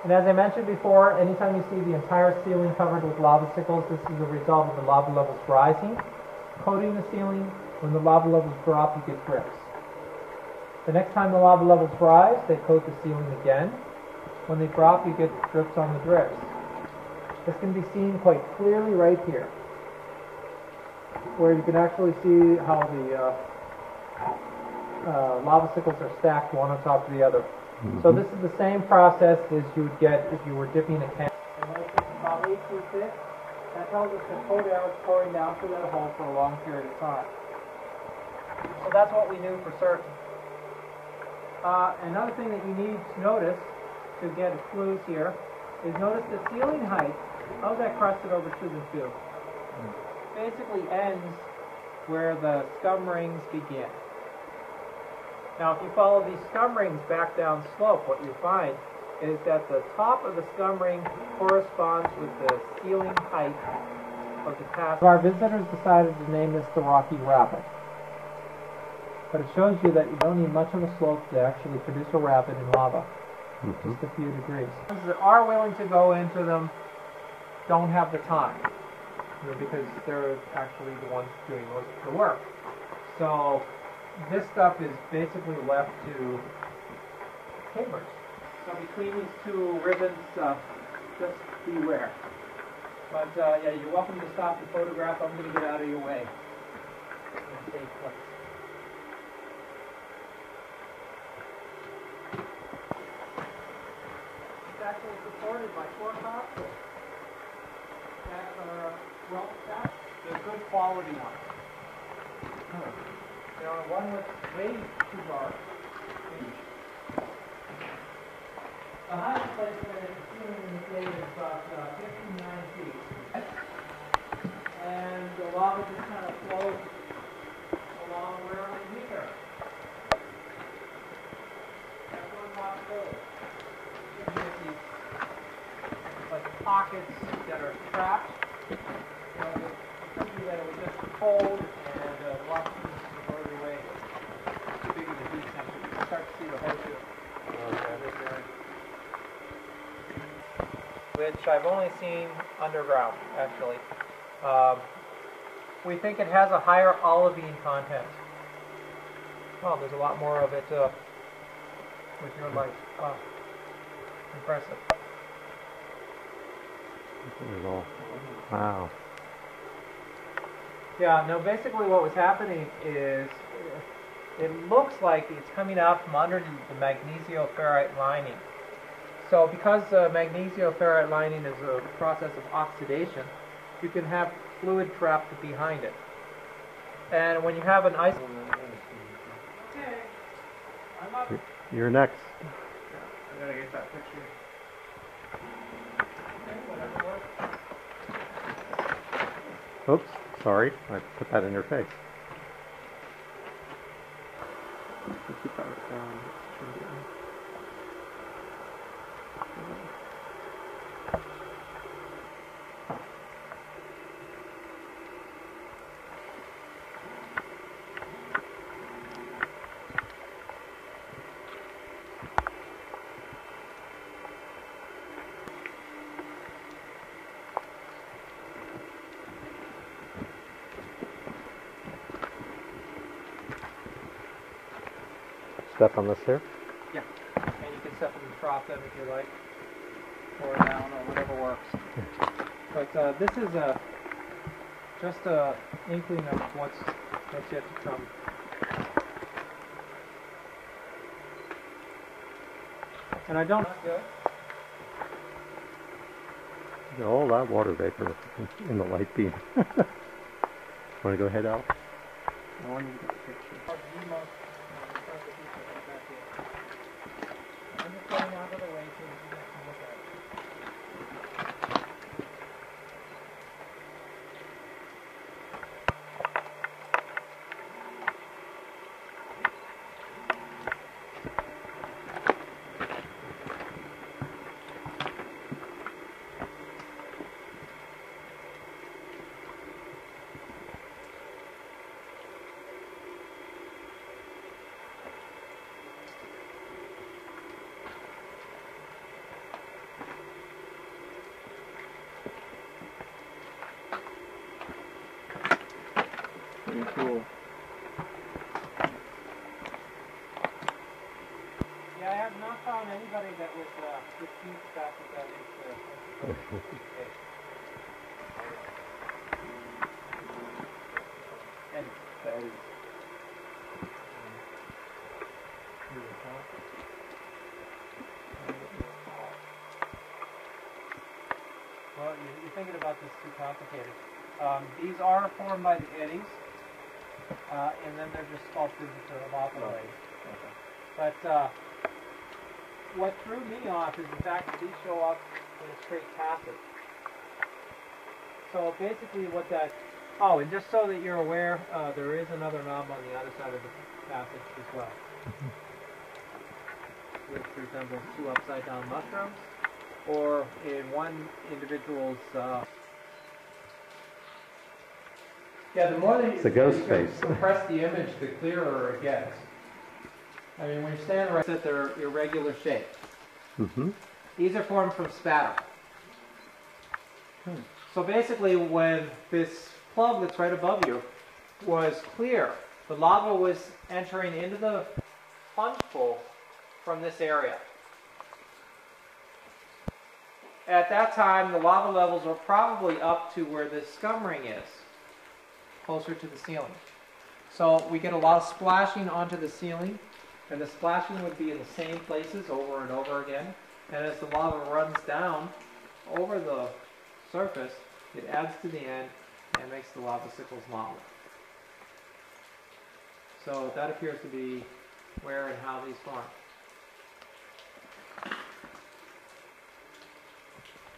And as I mentioned before, anytime you see the entire ceiling covered with lava sickles, this is a result of the lava levels rising, coating the ceiling. When the lava levels drop, you get drips. The next time the lava levels rise, they coat the ceiling again. When they drop, you get drips on the drips. This can be seen quite clearly right here, where you can actually see how the lava sickles are stacked one on top of the other. So this is the same process as you would get if you were dipping a can. And this is about 8 feet thick. That tells us that cold air is pouring down through that hole for a long period of time. So that's what we knew for certain. Another thing that you need to notice to get clues here is notice the ceiling height of that crusted over chisel tube basically ends where the scum rings begin. Now if you follow these scum rings back down slope, what you find is that the top of the scum ring corresponds with the ceiling height of the path. Our visitors decided to name this the Rocky Rapid. But it shows you that you don't need much of a slope to actually produce a rapid in lava. Just a few degrees. Those that are willing to go into them don't have the time, because they're actually the ones doing most of the work. So this stuff is basically left to gamers. So between these two ribbons, just beware. But yeah, you're welcome to stop the photograph. I'm going to get out of your way. And take place. Actually supported by 4 cops that are well stacked. They're good quality ones. There are one with way too dark. The highest place that it's seen in the day is about 59 feet. And the lava just kind of flows along wherever you meet her. That's one possibility. Like pockets that are trapped. It could be that it was just cold and the rock pieces were already way bigger than heat temperature. You can start to see the horseshoe. Which I've only seen underground, actually. We think it has a higher olivine content. Well, there's a lot more of it with your light. Wow. Impressive. Wow. Yeah, no, basically what was happening is it looks like it's coming out from under the magnesium-ferrite lining. So because the magnesium-ferrite lining is a process of oxidation, you can have fluid trapped behind it. And when you have an ice... Okay, I'm up. You're next. I gotta get that picture. Oops, sorry, I put that in your face. Keep that down. Step on this here? Yeah, and you can step in the trough then if you like, or down, or whatever works. But this is just a inkling of what's yet to come. And I don't... Good. All that water vapor in the light beam. Want to go head out? I want you to get the picture. I'm just going out of the way so you can look at it. cool. Yeah, I have not found anybody that would dispute the fact that that is the case. And that is. Well, you're thinking about this too complicated. These are formed by the eddies, and then they're just sculpted into the lava waves. Okay. But what threw me off is the fact that these show up in a straight passage. So basically what that... Oh, and just so that you're aware, there is another knob on the other side of the passage as well. Which resembles two upside-down mushrooms, or in one individual's... Yeah, the more that It's a ghost face. compress the image, the clearer it gets. I mean, when you stand right at their irregular shape. Mm-hmm. These are formed from spatter. So basically, when this plug that's right above you was clear, the lava was entering into the sponge pool from this area. At that time, the lava levels were probably up to where this scum ring is, closer to the ceiling. So we get a lot of splashing onto the ceiling, and the splashing would be in the same places over and over again. And as the lava runs down over the surface, it adds to the end and makes the lava sickles lava. So that appears to be where and how these form.